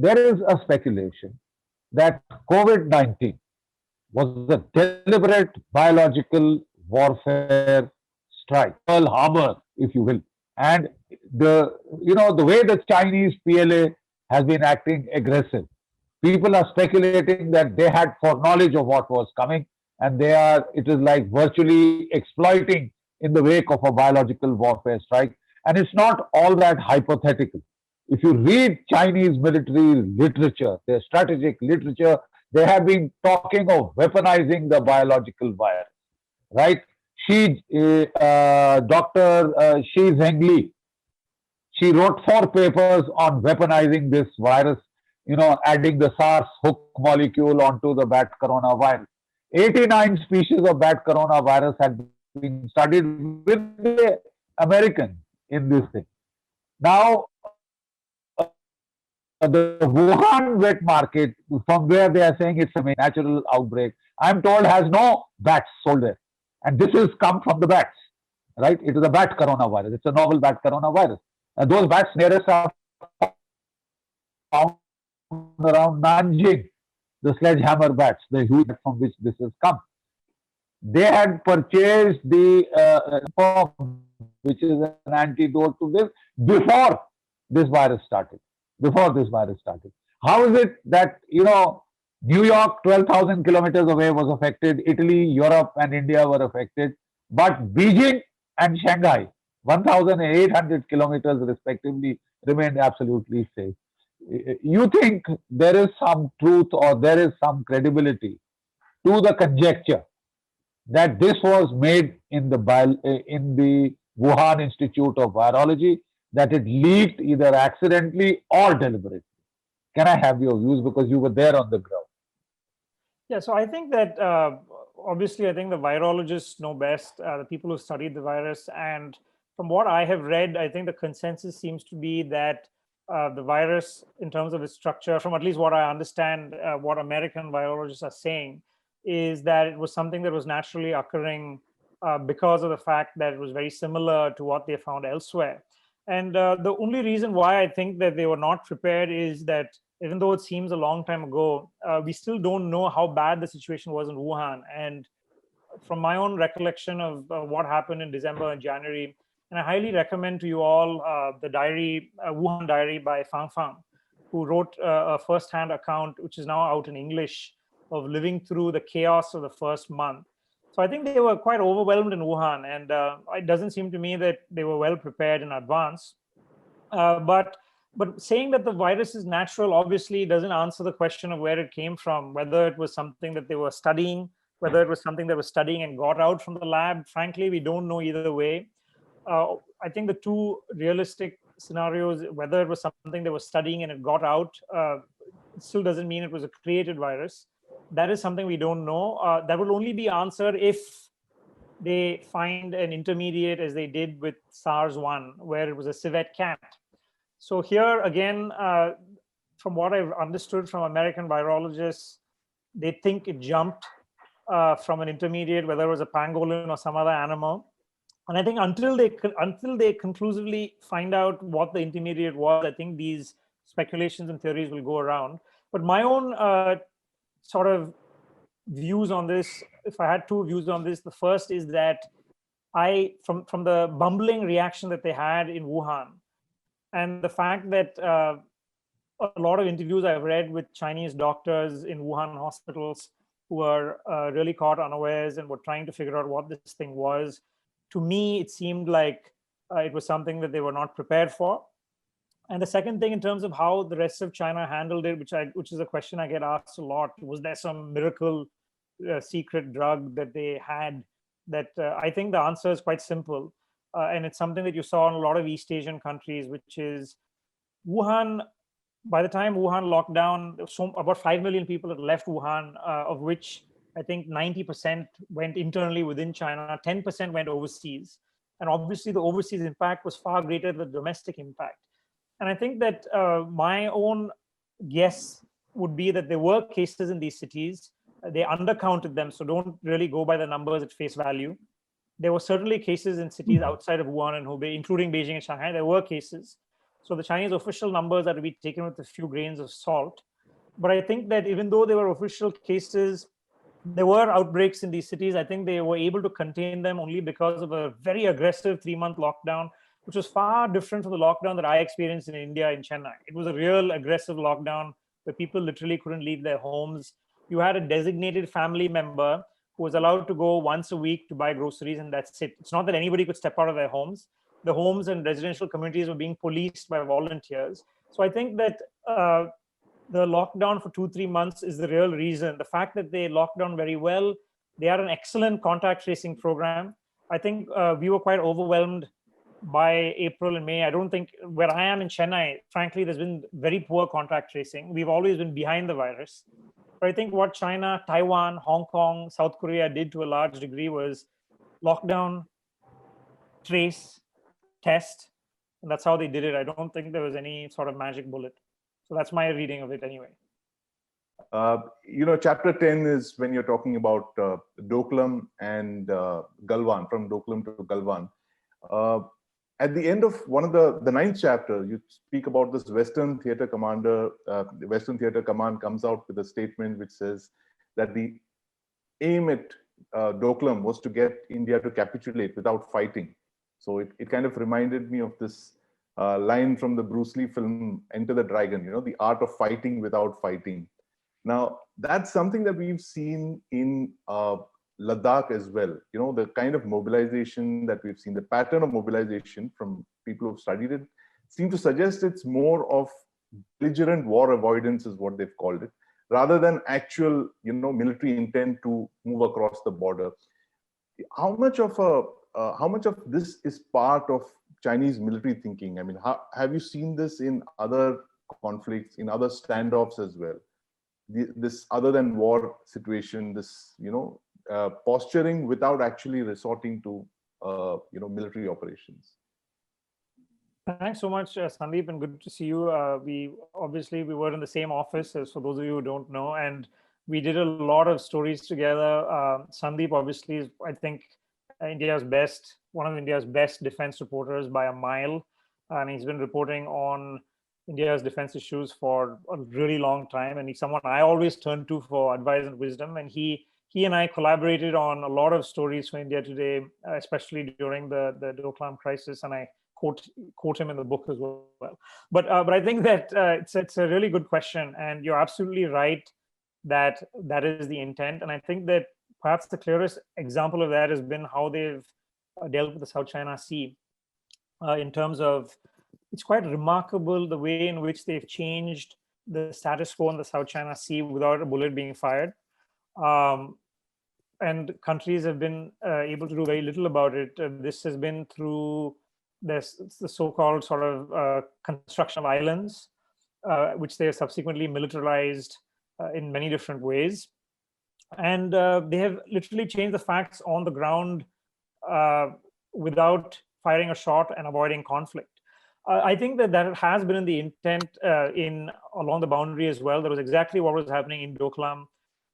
there is a speculation that COVID-19 was a deliberate biological warfare strike, Pearl Harbor, if you will. And the way the Chinese PLA has been acting aggressive, people are speculating that they had foreknowledge of what was coming, and it is like virtually exploiting in the wake of a biological warfare strike. And it's not all that hypothetical. If you read Chinese military literature, their strategic literature, they have been talking of weaponizing the biological virus, right? Dr. Shi Zhengli, she wrote 4 papers on weaponizing this virus, adding the SARS hook molecule onto the bat coronavirus. 89 species of bat coronavirus had been studied with the Americans in this thing. Now, the Wuhan wet market, from where they are saying it's a natural outbreak, I'm told has no bats sold there. And this has come from the bats, right? It is a bat coronavirus. It's a novel bat coronavirus. And those bats nearest are found around Nanjing, the sledgehammer bats, the huge bats from which this has come. They had purchased which is an antidote to this, before this virus started. Before this virus started. How is it that, New York, 12,000 kilometers away, was affected, Italy, Europe, and India were affected, but Beijing and Shanghai, 1,800 kilometers respectively, remained absolutely safe? You think there is some truth or there is some credibility to the conjecture that this was made in the Wuhan Institute of Virology, that it leaked either accidentally or deliberately? Can I have your views, because you were there on the ground? Yeah, so I think that obviously, I think the virologists know best, the people who studied the virus. And from what I have read, I think the consensus seems to be that the virus, in terms of its structure, from at least what I understand, what American virologists are saying, is that it was something that was naturally occurring because of the fact that it was very similar to what they found elsewhere. And the only reason why I think that they were not prepared is that even though it seems a long time ago, we still don't know how bad the situation was in Wuhan. And from my own recollection of what happened in December and January, and I highly recommend to you all the diary, Wuhan Diary by Fang Fang, who wrote a first-hand account, which is now out in English, of living through the chaos of the first month. So I think they were quite overwhelmed in Wuhan, and it doesn't seem to me that they were well prepared in advance. But saying that the virus is natural obviously doesn't answer the question of where it came from, whether it was something that they were studying, whether it was something they were studying and got out from the lab. Frankly, we don't know either way. I think the two realistic scenarios, whether it was something they were studying and it got out, it still doesn't mean it was a created virus. That is something we don't know. That will only be answered if they find an intermediate, as they did with SARS-1, where it was a civet cat. So here again, from what I've understood from American virologists, they think it jumped from an intermediate, whether it was a pangolin or some other animal. And I think until they conclusively find out what the intermediate was, I think these speculations and theories will go around. But my own sort of views on this, if I had two views on this, the first is that from the bumbling reaction that they had in Wuhan, and the fact that a lot of interviews I've read with Chinese doctors in Wuhan hospitals who were really caught unawares and were trying to figure out what this thing was, to me, it seemed like it was something that they were not prepared for. And the second thing, in terms of how the rest of China handled it, which is a question I get asked a lot, was there some miracle secret drug that they had? That I think the answer is quite simple. And it's something that you saw in a lot of East Asian countries, which is Wuhan. By the time Wuhan locked down, about 5 million people had left Wuhan, of which I think 90% went internally within China, 10% went overseas. And obviously the overseas impact was far greater than the domestic impact. And I think that my own guess would be that there were cases in these cities. They undercounted them, so don't really go by the numbers at face value. There were certainly cases in cities outside of Wuhan and Hubei, including Beijing and Shanghai. There were cases. So the Chinese official numbers are to be taken with a few grains of salt. But I think that even though they were official cases, there were outbreaks in these cities. I think they were able to contain them only because of a very aggressive 3-month lockdown, which was far different from the lockdown that I experienced in India, in Chennai. It was a real aggressive lockdown where people literally couldn't leave their homes. You had a designated family member who was allowed to go once a week to buy groceries, and that's it. It's not that anybody could step out of their homes. The homes and residential communities were being policed by volunteers. So I think that the lockdown for 2-3 months is the real reason. The fact that they locked down very well, they had an excellent contact tracing program. I think we were quite overwhelmed by April and May. I don't think, where I am in Chennai, frankly, there's been very poor contact tracing. We've always been behind the virus. But I think what China, Taiwan, Hong Kong, South Korea did to a large degree was lockdown, trace, test, and that's how they did it. I don't think there was any sort of magic bullet. So that's my reading of it anyway. Chapter 10 is when you're talking about Doklam and Galwan, from Doklam to Galwan. At the end of one of the ninth chapter, you speak about this Western Theater commander. The Western Theater Command comes out with a statement which says that the aim at Doklam was to get India to capitulate without fighting. So it kind of reminded me of this line from the Bruce Lee film Enter the Dragon, the art of fighting without fighting. Now, that's something that we've seen in Ladakh as well. The kind of mobilization that we've seen, the pattern of mobilization from people who've studied it, seem to suggest it's more of belligerent war avoidance is what they've called it, rather than actual, military intent to move across the border. How much of this is part of Chinese military thinking? I mean, have you seen this in other conflicts, in other standoffs as well? This other than war situation, this, posturing without actually resorting to, military operations. Thanks so much, Sandeep, and good to see you. We were in the same office, as for those of you who don't know, and we did a lot of stories together. Sandeep obviously is, I think, one of India's best defense reporters by a mile, and he's been reporting on India's defense issues for a really long time, and he's someone I always turn to for advice and wisdom. And he and I collaborated on a lot of stories for India Today, especially during the Doklam crisis, and I quote him in the book as well. But I think that it's a really good question, and you're absolutely right that is the intent. And I think that perhaps the clearest example of that has been how they've dealt with the South China Sea, in terms of, it's quite remarkable the way in which they've changed the status quo in the South China Sea without a bullet being fired. And countries have been able to do very little about it. This has been through the so-called sort of construction of islands, which they have subsequently militarized in many different ways. And they have literally changed the facts on the ground without firing a shot and avoiding conflict. I think that has been in the intent along the boundary as well. That was exactly what was happening in Doklam,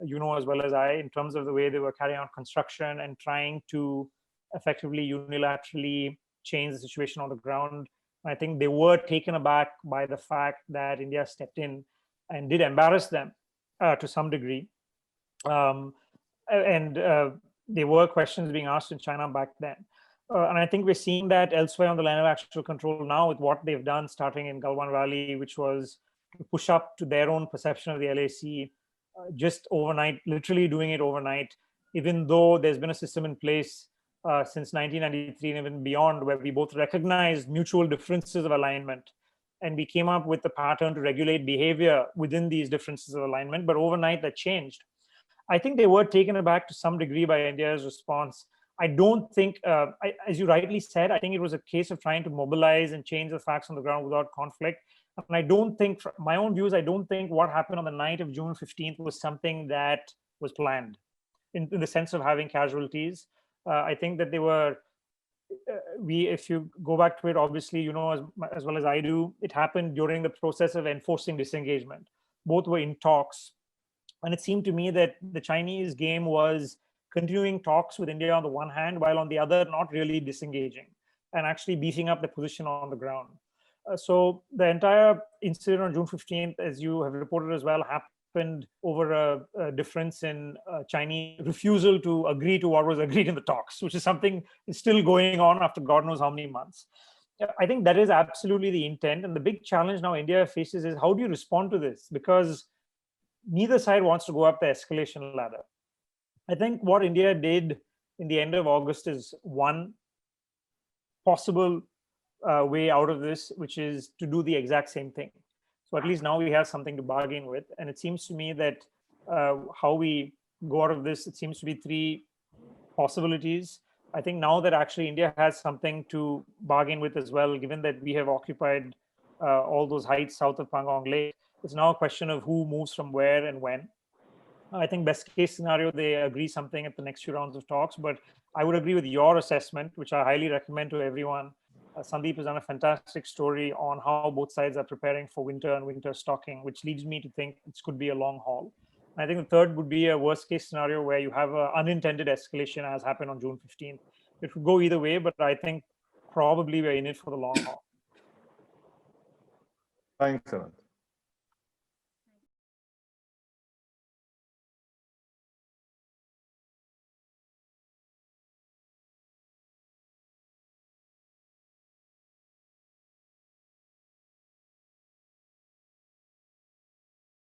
as well as I, in terms of the way they were carrying out construction and trying to effectively unilaterally change the situation on the ground. I think they were taken aback by the fact that India stepped in and did embarrass them to some degree. And there were questions being asked in China back then. And I think we're seeing that elsewhere on the line of actual control now with what they've done, starting in Galwan Valley, which was to push up to their own perception of the LAC just overnight, literally doing it overnight, even though there's been a system in place since 1993 and even beyond, where we both recognized mutual differences of alignment. And we came up with the pattern to regulate behavior within these differences of alignment. But overnight that changed. I think they were taken aback to some degree by India's response. I don't think, as you rightly said, I think it was a case of trying to mobilize and change the facts on the ground without conflict. And I don't think, from my own views, I don't think what happened on the night of June 15th was something that was planned in the sense of having casualties. I think that they were, if you go back to it, obviously, as well as I do, it happened during the process of enforcing disengagement. Both were in talks. And it seemed to me that the Chinese game was continuing talks with India on the one hand, while on the other, not really disengaging and actually beefing up the position on the ground. So the entire incident on June 15th, as you have reported as well, happened over a difference in Chinese refusal to agree to what was agreed in the talks, which is something is still going on after God knows how many months. I think that is absolutely the intent. And the big challenge now India faces is, how do you respond to this? Because neither side wants to go up the escalation ladder. I think what India did in the end of August is one possible way out of this, which is to do the exact same thing. So at least now we have something to bargain with. And it seems to me that how we go out of this, it seems to be three possibilities. I think now that actually India has something to bargain with as well, given that we have occupied all those heights south of Pangong Lake, it's now a question of who moves from where and when. I think best case scenario, they agree something at the next few rounds of talks. But I would agree with your assessment, which I highly recommend to everyone. Sandeep has done a fantastic story on how both sides are preparing for winter and winter stocking, which leads me to think this could be a long haul. And I think the third would be a worst case scenario where you have an unintended escalation, as happened on June 15th. It would go either way, but I think probably we're in it for the long haul. Thanks, Ananth.